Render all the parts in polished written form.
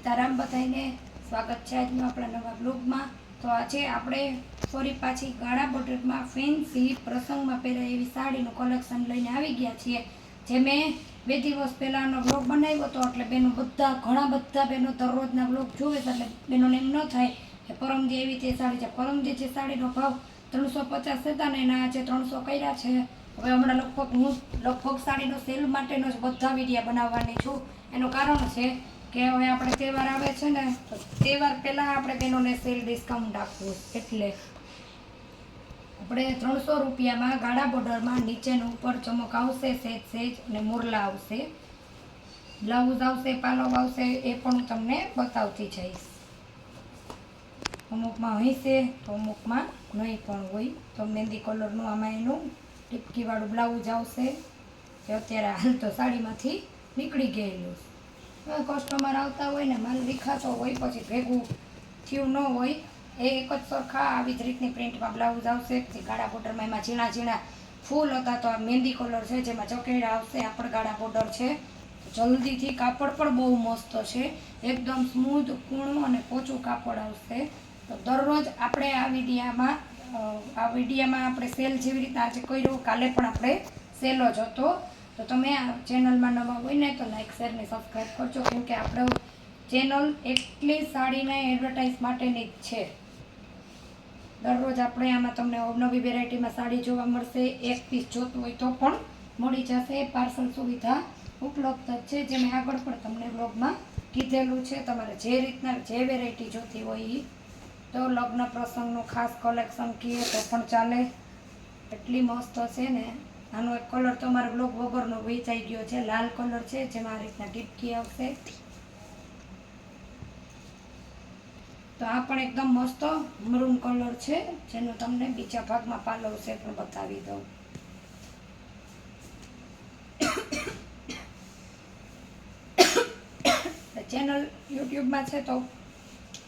સીતારામ બધાઈને સ્વાગત છે આજનો આપણા નવા બ્લોગમાં। તો આજે આપણે ફરી પાછી ગાળા બોર્ડરમાં ફેન્સી પ્રસંગમાં પહેરાય એવી સાડીનું કલેક્શન લઈને આવી ગયા છીએ। જે મેં 2 દિવસ પહેલાંનો બ્લોગ બનાવ્યો હતો, એટલે બેનો ઘણા બધા બહેનો દરરોજના બ્લોગ જોવે છે, એટલે બેનોને એમ ન થાય કે પરમદી એવી તે સાડી છે। પરમદી જે સાડીનો ભાવ 350 હતા ને એના આજે 300 કર્યા છે। હવે હમણાં લગભગ સાડીનો સેલ માટેનો જ બધા વિડીયા બનાવવાની છું। એનું કારણ છે કે હવે આપણે તહેવાર આવે છે ને, તો તહેવાર પહેલાં આપણે બહેનોને સેલ ડિસ્કાઉન્ટ આપવું, એટલે આપણે 300 રૂપિયામાં ગાળા બોર્ડરમાં નીચેનું ઉપર ચમક આવશે, સેજ અને મોરલા આવશે, બ્લાઉઝ આવશે, પાલવ આવશે, એ પણ હું તમને બતાવતી જઈશ। અમુકમાં હશે તો અમુકમાં નહીં પણ હોય। તો મહેંદી કલરનું આમાં એનું ટીપકીવાળું બ્લાઉઝ આવશે, જે અત્યારે હાલ તો સાડીમાંથી નીકળી ગયેલું। કસ્ટમર આવતા હોય ને, માલ વિખાતો હોય, પછી ભેગું થયું ન હોય, એ એક જ સરખા આવી જ રીતની પ્રિન્ટમાં બ્લાઉઝ આવશે। પછી ગાળા બોર્ડરમાં એમાં ઝીણા ઝીણા ફૂલ હતા, તો આ મહેંદી કલર છે, જેમાં ચકેડા આવશે, આ પણ ગાળા બોર્ડર છે। જલ્દીથી કાપડ પણ બહુ મસ્ત છે, એકદમ સ્મૂધ, કૂણું અને પોચું કાપડ આવશે। તો દરરોજ આપણે આ વિડીયામાં આપણે સેલ જેવી રીતના આજે કર્યો, કાલે પણ આપણે સેલ જ હતો। તો તમે આ ચેનલમાં નવા હોય ને તો લાઈક, શેર ને સબસ્ક્રાઈબ કરજો, કેમ કે આપણો ચેનલ એટલી સાડીના એડવર્ટાઈઝ માટેની જ છે। દરરોજ આપણે આમાં તમને નવી વેરાયટીમાં સાડી જોવા મળશે। એક પીસ જોતું હોય તો પણ મળી જશે, પાર્સલ સુવિધા ઉપલબ્ધ જ છે, જે મેં આગળ પણ તમને બ્લોગમાં કીધેલું છે। તમારે જે રીતના જે વેરાયટી જોતી હોય એ, તો લગ્ન પ્રસંગનું ખાસ કલેક્શન કહીએ તો પણ ચાલે, એટલી મસ્ત છે ને। આનો એક કલર તો મારો બ્લોગ વગરનો વેચાઈ ગયો છે, લાલ કલર છે, જેમાં આ રીતના ટીપકી આવશે। તો આ પણ એકદમ મસ્ત મરૂન કલર છે, જેનું તમને બીજા ભાગમાં પાલવ છે પણ બતાવી દઉં। ચેનલ યુટ્યુબમાં છે તો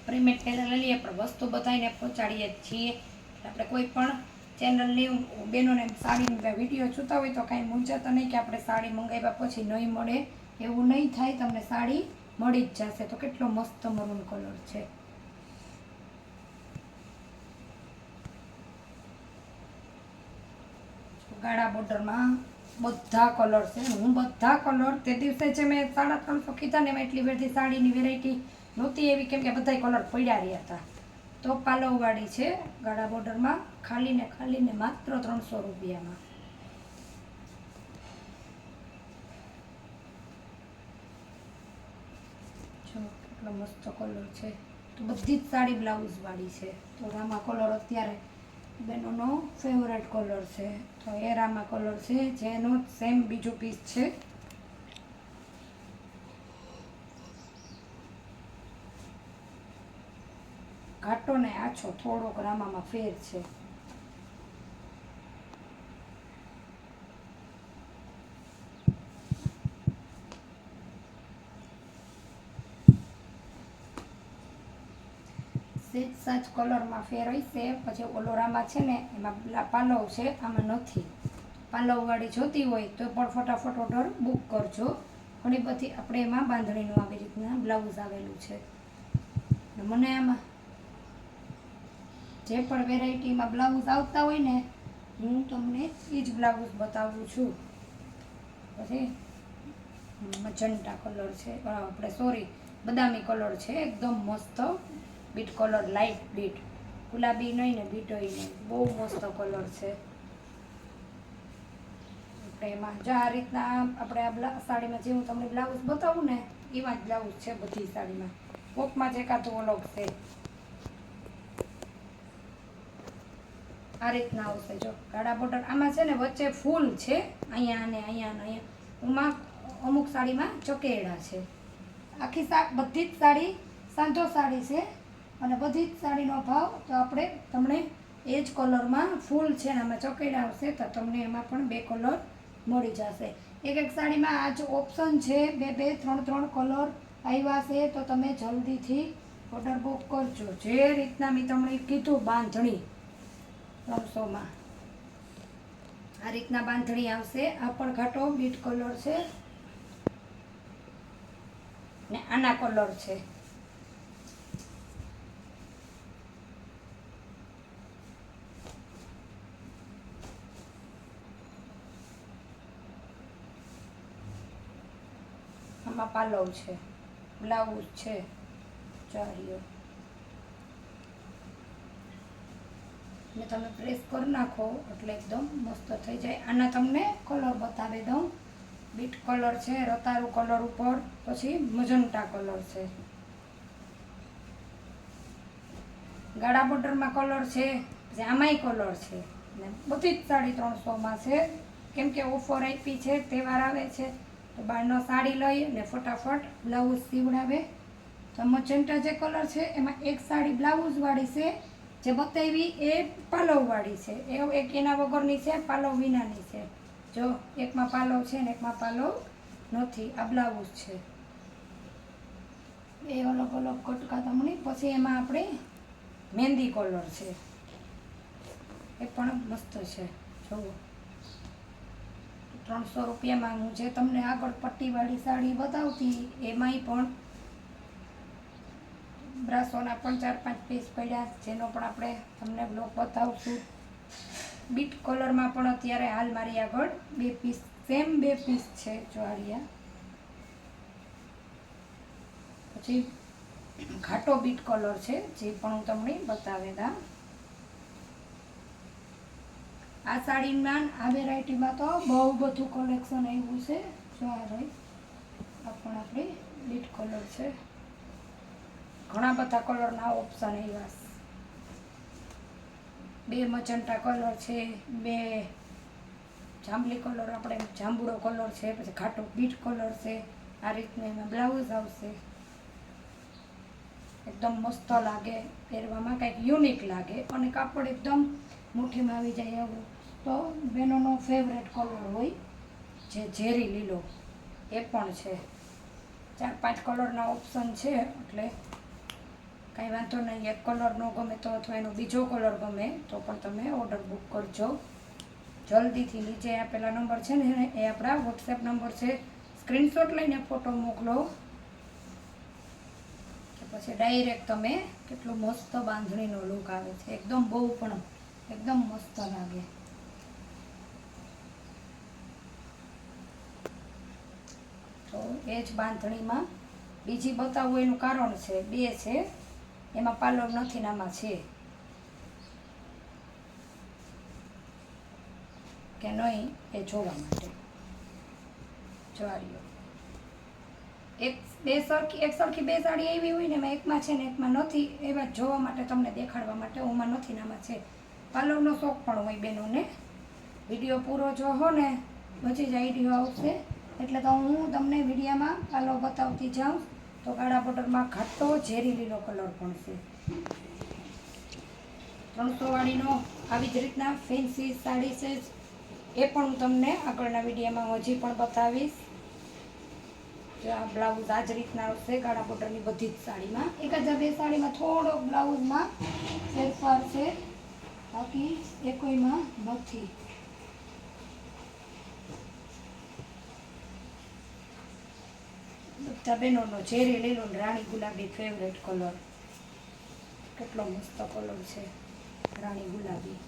પેમેન્ટ પહેલાં લઈ લઈએ, પણ વસ્તુ બધાને પહોંચાડીએ જ છીએ। આપણે કોઈ પણ ચેનલની બહેનોને સાડીની વિડીયો જોતા હોય તો કાંઈ મૂંઝાતા નહીં કે આપણે સાડી મંગાવ્યા પછી નહીં મળે, એવું નહીં થાય, તમને સાડી મળી જ જશે। તો કેટલો મસ્ત મરૂન કલર છે, ગાળા બોર્ડરમાં બધા કલર છે। હું બધા કલર તે દિવસે જે મેં 350 કીધા ને, એમાં એટલી બધી સાડીની વેરાયટી નહોતી એવી, કેમ કે બધા કલર પડ્યા રહ્યા હતા। તો પાલવવાળી છે ગાળા બોર્ડરમાં, ખાલી ને માત્ર 300 રૂપિયામાં। જો કેટલો મસ્ત કલર છે। તો બધી જ સાડી બ્લાઉઝવાળી છે। તો આમાં કલર અત્યારે બેનોનો ફેવરેટ કલર છે, તો એ રામા કલર છે, જેનો સેમ બીજું પીસ છે। ઘાટો ને આછો થોડોક રામામાં ફેર છે। સાજ કલરમાં ફેર હશે। પછી ઓલો રામા છે ને, એમાં પાલવ છે, આમાં નથી। પાલવવાળી જોતી હોય તો પણ ફટાફટ ઓર્ડર બુક કરજો। ઘણી બધી આપણે એમાં બાંધણીનું આવી રીતના બ્લાઉઝ આવેલું છે। મને આમાં જે પણ વેરાયટીમાં બ્લાઉઝ આવતા હોય ને, હું તમને એ જ બ્લાઉઝ બતાવું છું। પછી મજન્ટા કલર છે, આપણે સોરી બદામી કલર છે, એકદમ મસ્ત બીટ કલર, લાઇટ બીટ, ગુલાબી નહીં ને બીટોય નહીં, બહુ મસ્ત કલર છે। આપણે એમાં જો આ રીતના આપણે આ સાડીમાં જે હું તમને બ્લાઉઝ બતાવું ને, એવા જ બ્લાઉઝ છે બધી સાડીમાં, કોકમાં જ એકાદું અલગ છે। આ રીતના આવશે। જો ગાળા બોર્ડર આમાં છે ને, વચ્ચે ફૂલ છે, અહીંયા અને અહીંયા, એમાં અમુક સાડીમાં ચકેડા છે। આખી બધી જ સાડી સાંધો સાડી છે, અને બધી જ સાડીનો ભાવ તો આપણે તમને એ જ કલરમાં ફૂલ છે ને આમાં ચકેડા આવશે, તો તમને એમાં પણ 2 કલર મળી જશે। એક સાડીમાં આ જ ઓપ્શન છે, 2 3 કલર આવ્યા છે। તો તમે જલ્દીથી ઓર્ડર બુક કરજો। જે રીતના મેં તમને કીધું બાંધણી 300માં આ રીતના બાંધણી આવશે। આ પણ ઘાટો બીટ કલર છે ને આના કલર છે, આમાં પાલવ છે, બ્લાઉઝ છે, ચારિયો ને તમે પ્રેસ કરી નાખો એટલે એકદમ મસ્ત થઈ જાય. આના તમને કલર બતાવી દઉં. બીટ કલર છે, રતારુ કલર ઉપર, પછી મજંટા કલર છે, ગાળા બોર્ડરમાં કલર છે, પછી આમાંય કલર છે. ને બધી જ સાડી 300માં છે, કેમ કે ઓફર આપી છે, તહેવાર આવે છે તો બહારનો સાડી લઈ અને ફટાફટ બ્લાઉઝ સીવડાવે. તો મજંટા જે કલર છે એમાં એક સાડી બ્લાઉઝવાળી છે, જે બતાવી એ પાલવવાળી છે. એ એક એના વગરની છે, પાલવ વિનાની છે. જો એકમાં પાલવ છે ને એકમાં પાલવ નથી. આ બ્લાઉઝ છે, એ અલગ અલગ કટકા તમને. પછી એમાં આપણે મહેંદી કલર છે, એ પણ મસ્ત છે. જુઓ 300 રૂપિયામાં. હું જે તમને આગળ પટ્ટીવાળી સાડી બતાવતી એમાંય પણ બ્રાસોના પણ 4-5 પીસ પડ્યા, જેનો પણ આપણે તમને બ્લોગ બતાવશું. બીટ કલરમાં પણ અત્યારે હાલ મારી આગળ 2 પીસ, સેમ 2 પીસ છે જ્વાળિયા. પછી ઘાટો બીટ કલર છે, જે પણ હું તમને બતાવી દઉં. આ સાડીમાં, આ વેરાયટીમાં તો બહુ બધું કલેક્શન આવ્યું છે. જો આ રહી, આ પણ આપણી બીટ કલર છે. ઘણા બધા કલરના ઓપ્શન આવ્યા. 2 મજંટા કલર છે, 2 જાંબલી કલર, આપણે જાંબુડો કલર છે, પછી ઘાટો બીટ કલર છે. આ રીતનું એમાં બ્લાઉઝ આવશે. એકદમ મસ્ત લાગે પહેરવામાં, કંઈક યુનિક લાગે અને કાપડ એકદમ મુઠ્ઠીમાં આવી જાય એવું. તો બહેનોનો ફેવરેટ કલર હોય જે ઝેરી લીલો, એ પણ છે. 4-5 કલરના ઓપ્શન છે, એટલે કાંઈ વાંધો નહીં. એક કલર ન ગમે તો અથવા એનો બીજો કલર ગમે તો પણ તમે ઓર્ડર બુક કરજો જલ્દીથી. નીચે આપેલા નંબર છે ને એ આપણા વોટ્સએપ નંબર છે. સ્ક્રીનશોટ લઈને ફોટો મોકલો કે પછી ડાયરેક્ટ તમે. કેટલું મસ્ત બાંધણીનો લુક આવે છે, એકદમ બહુ પણ એકદમ મસ્ત લાગે. તો એ જ બાંધણીમાં બીજી બતાવવું એનું કારણ છે, 2 છે, એમાં પાલવ નથી, આમાં છે કે નહીં એ જોવા માટે. જ્વાળીઓ એક સરખી 2 સાડી એવી હોય ને એમાં એકમાં છે ને એકમાં નથી, એવા જોવા માટે, તમને દેખાડવા માટે. ઓમાં નથી ને આમાં છે. પાલવનો શોખ પણ હોય બહેનોને. વિડીયો પૂરો જોવો ને પછી જ આઈડિયો આવશે. એટલે તો હું તમને વિડીયામાં પાલવ બતાવતી જાઉં. તો ગાળા બોર્ડરમાં ઘાટો ઝેરી લીલો કલર પણ છે. 300 વાળીનો આવી જ રીતના ફેન્સી સાડી છે, એ પણ હું તમને આગળના વિડીયોમાં હજી પણ બતાવીશ. જો આ બ્લાઉઝ આ જ રીતના આવશે ગાળા બોર્ડરની બધી જ સાડીમાં. એક જ 2 સાડીમાં થોડો બ્લાઉઝમાં ફેરફાર છે, બાકી એકોઈમાં નથી. બધા બહેનોનો ઝેરી લીલો ને રાણી ગુલાબી ફેવરેટ કલર. કેટલો મસ્ત કલર છે રાણી ગુલાબી.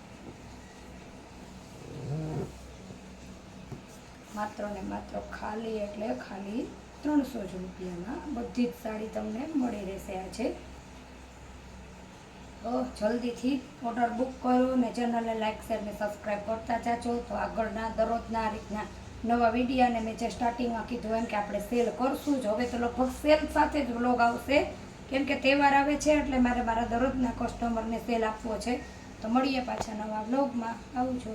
માત્ર ને માત્ર ખાલી એટલે ખાલી 300 જ રૂપિયામાં બધી જ સાડી તમને મળી રહેશે. આજે તો જલ્દીથી ઓર્ડર બુક કરો ને ચેનલને લાઇક, શેર ને સબસ્ક્રાઈબ કરતા જાજો. તો આગળના દરરોજના આ રીતના નવા વિડીયાને મેં જે સ્ટાર્ટિંગમાં કીધું એમ કે આપણે સેલ કરશું જ. હવે તો લગભગ સેલ સાથે જ વ્લોગ આવશે, કેમ કે તહેવાર આવે છે એટલે મારે મારા દરરોજના કસ્ટમરને સેલ આપવો છે. તો મળીએ પાછા નવા વ્લોગમાં. આવજો.